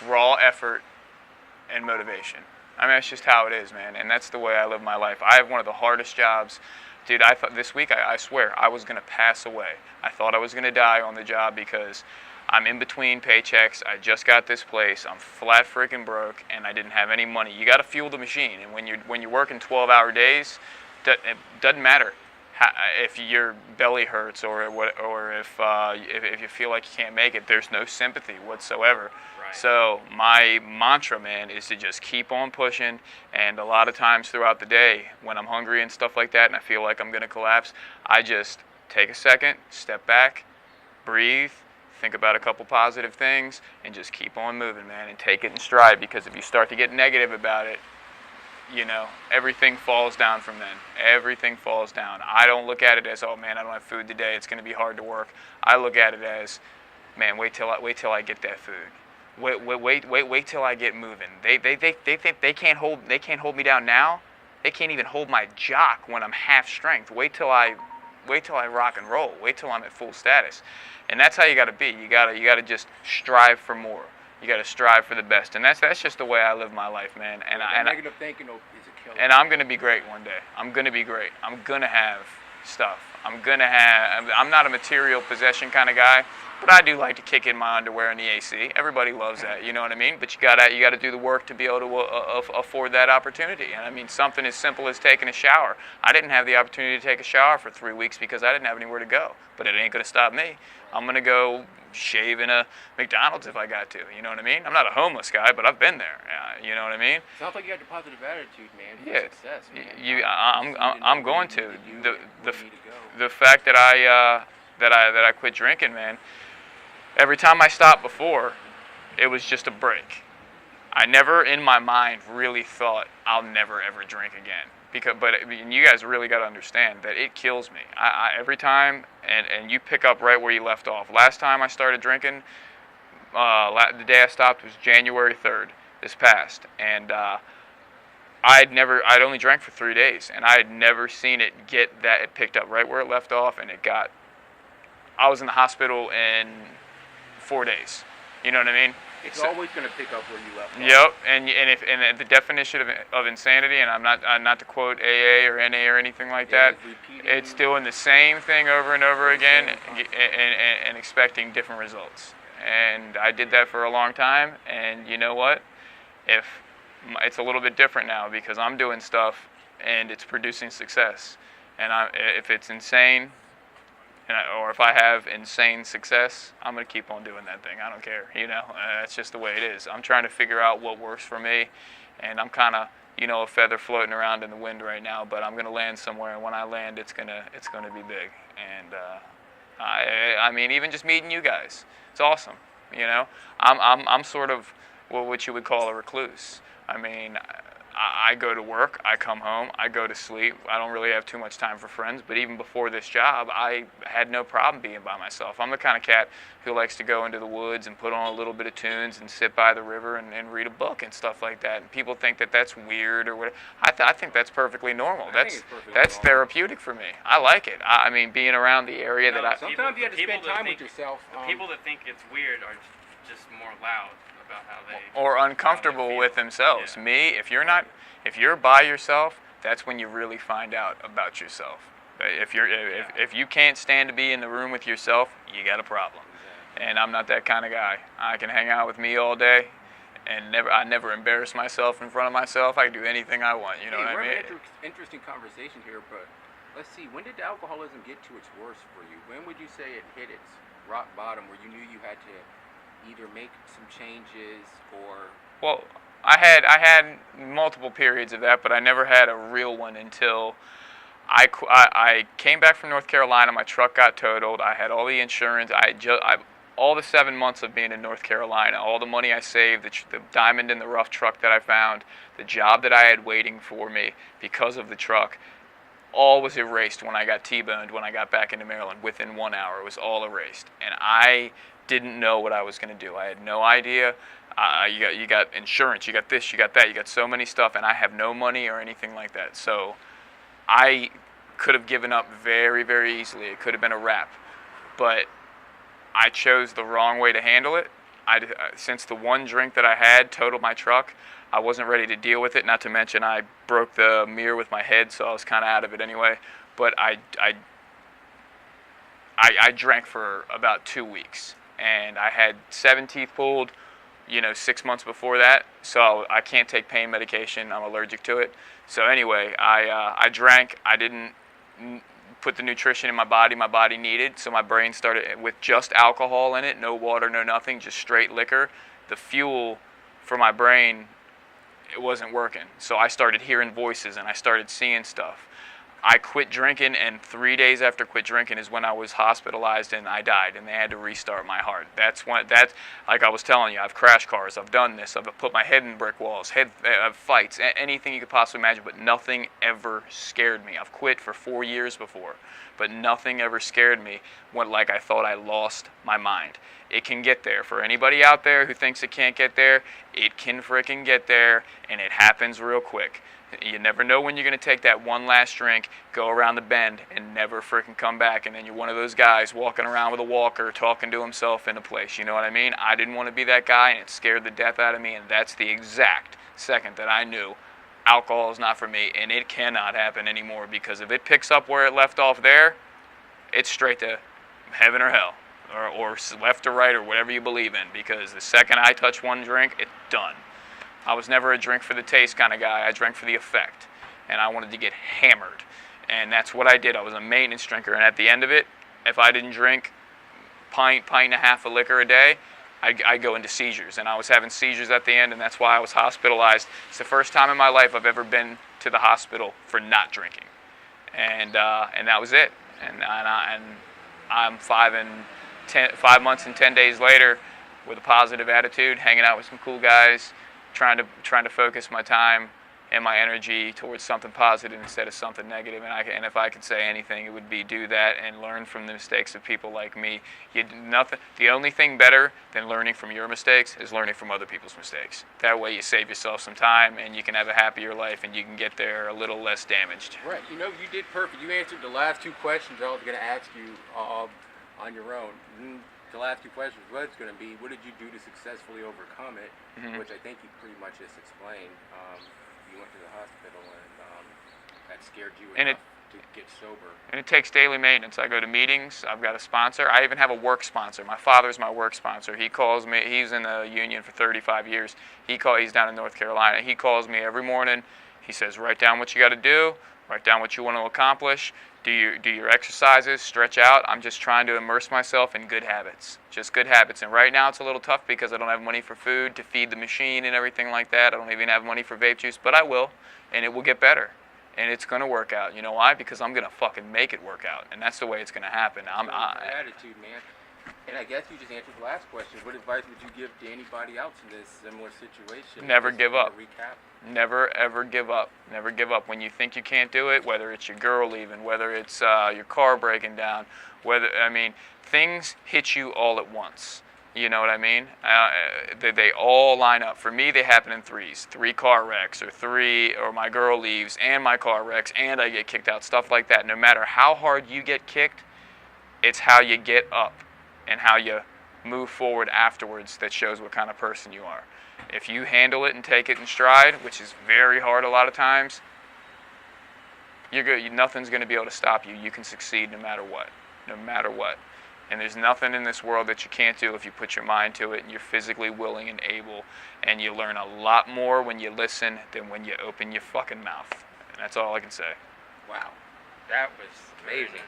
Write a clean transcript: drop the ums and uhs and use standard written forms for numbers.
raw effort and motivation. I mean, that's just how it is, man, and that's the way I live my life. I have one of the hardest jobs. Dude, I thought this week, I swear, I was going to pass away. I thought I was going to die on the job because I'm in between paychecks. I just got this place. I'm flat freaking broke, and I didn't have any money. You got to fuel the machine, and when you're working 12-hour days, it doesn't matter if your belly hurts or if you feel like you can't make it. There's no sympathy whatsoever. Right. So my mantra, man, is to just keep on pushing. And a lot of times throughout the day, when I'm hungry and stuff like that, and I feel like I'm gonna collapse, I just take a second, step back, breathe, think about a couple positive things, and just keep on moving, man, and take it in stride. Because if you start to get negative about it, everything falls down from then. Everything falls down. I don't look at it as, oh man, I don't have food today, it's going to be hard to work. I look at it as, man, wait till I get that food. Wait till I get moving. They can't hold me down now. They can't even hold my jock when I'm half strength. Wait till I rock and roll. Wait till I'm at full status. And that's how you got to be. You got to just strive for more. You got to strive for the best, and that's just the way I live my life, man. And negative thinking is a killer. And I'm gonna be great one day. I'm gonna be great. I'm gonna have stuff. I'm not a material possession kind of guy, but I do like to kick in my underwear in the AC. Everybody loves that, you know what I mean? But you gotta do the work to be able to afford that opportunity. And I mean, something as simple as taking a shower. I didn't have the opportunity to take a shower for 3 weeks because I didn't have anywhere to go. But it ain't gonna stop me. I'm gonna go shave in a McDonald's if I got to. You know what I mean? I'm not a homeless guy, but I've been there. You know what I mean? Sounds like you got a positive attitude, man. For Yeah, success, man. I'm going to. The fact that I quit drinking, man. Every time I stopped before, it was just a break. I never in my mind really thought I'll never ever drink again. But you guys really got to understand that it kills me. Every time, and you pick up right where you left off. Last time I started drinking, the day I stopped was January 3rd, this past, and I'd only drank for 3 days, and I had never seen it get that. It picked up right where it left off, and I was in the hospital in 4 days. You know what I mean? It's always going to pick up where you left off. Yep, and the definition of insanity, and I'm not to quote AA or NA or anything like that. It's doing the same thing over and over again, and expecting different results. And I did that for a long time, and you know what? It's a little bit different now because I'm doing stuff and it's producing success. And if it's insane, or if I have insane success, I'm going to keep on doing that thing. I don't care, that's just the way it is. I'm trying to figure out what works for me, and I'm kind of, a feather floating around in the wind right now, but I'm going to land somewhere, and when I land, it's going to be big. And I mean, even just meeting you guys, it's awesome, I'm sort of what you would call a recluse. I mean, I go to work, I come home, I go to sleep. I don't really have too much time for friends, but even before this job, I had no problem being by myself. I'm the kind of cat who likes to go into the woods and put on a little bit of tunes and sit by the river and read a book and stuff like that. And people think that that's weird or whatever. I think that's perfectly normal. That's therapeutic for me. I like it. I mean, being around the area that I... Sometimes you have to spend time with yourself. The people that think it's weird are just more loud about how they... Or uncomfortable with themselves. Yeah. Me, if you're by yourself, that's when you really find out about yourself. If you can't stand to be in the room with yourself, you got a problem. Exactly. And I'm not that kind of guy. I can hang out with me all day, and I never embarrass myself in front of myself. I can do anything I want. You know what I mean? We're having an interesting conversation here, but let's see. When did alcoholism get to its worst for you? When would you say it hit its rock bottom, where you knew you had to either make some changes or... Well, I had multiple periods of that, but I never had a real one until I came back from North Carolina. My truck got totaled. I had all the insurance. All the 7 months of being in North Carolina, all the money I saved, the diamond in the rough truck that I found, the job that I had waiting for me because of the truck, all was erased when I got T-boned when I got back into Maryland. Within 1 hour, it was all erased. And I didn't know what I was going to do. I had no idea. You got insurance, you got this, you got that, you got so many stuff, and I have no money or anything like that. So I could have given up very, very easily. It could have been a wrap. But I chose the wrong way to handle it, since the one drink that I had totaled my truck, I wasn't ready to deal with it. Not to mention I broke the mirror with my head, so I was kind of out of it anyway. But I drank for about 2 weeks, and I had 7 teeth pulled, 6 months before that. So I can't take pain medication. I'm allergic to it. So anyway, I drank. I didn't put the nutrition in my body needed. So my brain started with just alcohol in it, no water, no nothing, just straight liquor. The fuel for my brain, it wasn't working. So I started hearing voices and I started seeing stuff. I quit drinking, and 3 days after quit drinking is when I was hospitalized and I died, and they had to restart my heart. That's like I was telling you, I've crashed cars, I've done this, I've put my head in brick walls, fights, anything you could possibly imagine, but nothing ever scared me. I've quit for 4 years before, but nothing ever scared me like I thought I lost my mind. It can get there. For anybody out there who thinks it can't get there, it can frickin' get there, and it happens real quick. You never know when you're going to take that one last drink, go around the bend, and never freaking come back. And then you're one of those guys walking around with a walker, talking to himself in a place. You know what I mean? I didn't want to be that guy, and it scared the death out of me. And that's the exact second that I knew alcohol is not for me, and it cannot happen anymore. Because if it picks up where it left off there, it's straight to heaven or hell, or left or right, or whatever you believe in. Because the second I touch one drink, it's done. I was never a drink for the taste kind of guy. I drank for the effect, and I wanted to get hammered, and that's what I did. I was a maintenance drinker, and at the end of it, if I didn't drink pint and a half of liquor a day, I'd go into seizures, and I was having seizures at the end, and that's why I was hospitalized. It's the first time in my life I've ever been to the hospital for not drinking, and that was it. And I'm 5 months and 10 days later with a positive attitude, hanging out with some cool guys, trying to focus my time and my energy towards something positive instead of something negative. And if I could say anything, it would be do that and learn from the mistakes of people like me. The only thing better than learning from your mistakes is learning from other people's mistakes. That way you save yourself some time, and you can have a happier life, and you can get there a little less damaged. Right. You did perfect. You answered the last 2 questions I was going to ask you on your own. The last 2 questions was going to be, what did you do to successfully overcome it? Mm-hmm. Which I think you pretty much just explained. You went to the hospital, and that scared you enough to get sober. And it takes daily maintenance. I go to meetings. I've got a sponsor. I even have a work sponsor. My father's my work sponsor. He calls me. He's in the union for 35 years. He's down in North Carolina. He calls me every morning. He says, write down what you got to do. Write down what you want to accomplish. Do your exercises, stretch out. I'm just trying to immerse myself in good habits, just good habits. And right now it's a little tough because I don't have money for food to feed the machine and everything like that. I don't even have money for vape juice, but I will, and it will get better. And it's going to work out. You know why? Because I'm going to fucking make it work out, and that's the way it's going to happen. Attitude, man. And I guess you just answered the last question. What advice would you give to anybody else in this similar situation? Never give up. Recap. Never, ever give up. Never give up. When you think you can't do it, whether it's your girl leaving, whether it's your car breaking down, things hit you all at once. You know what I mean? They all line up. For me, they happen in threes. 3 car wrecks, or my girl leaves, and my car wrecks, and I get kicked out, stuff like that. No matter how hard you get kicked, it's how you get up and how you move forward afterwards that shows what kind of person you are. If you handle it and take it in stride, which is very hard a lot of times, you're good. Nothing's going to be able to stop you. You can succeed no matter what. No matter what. And there's nothing in this world that you can't do if you put your mind to it and you're physically willing and able. And you learn a lot more when you listen than when you open your fucking mouth. And that's all I can say. Wow. That was amazing.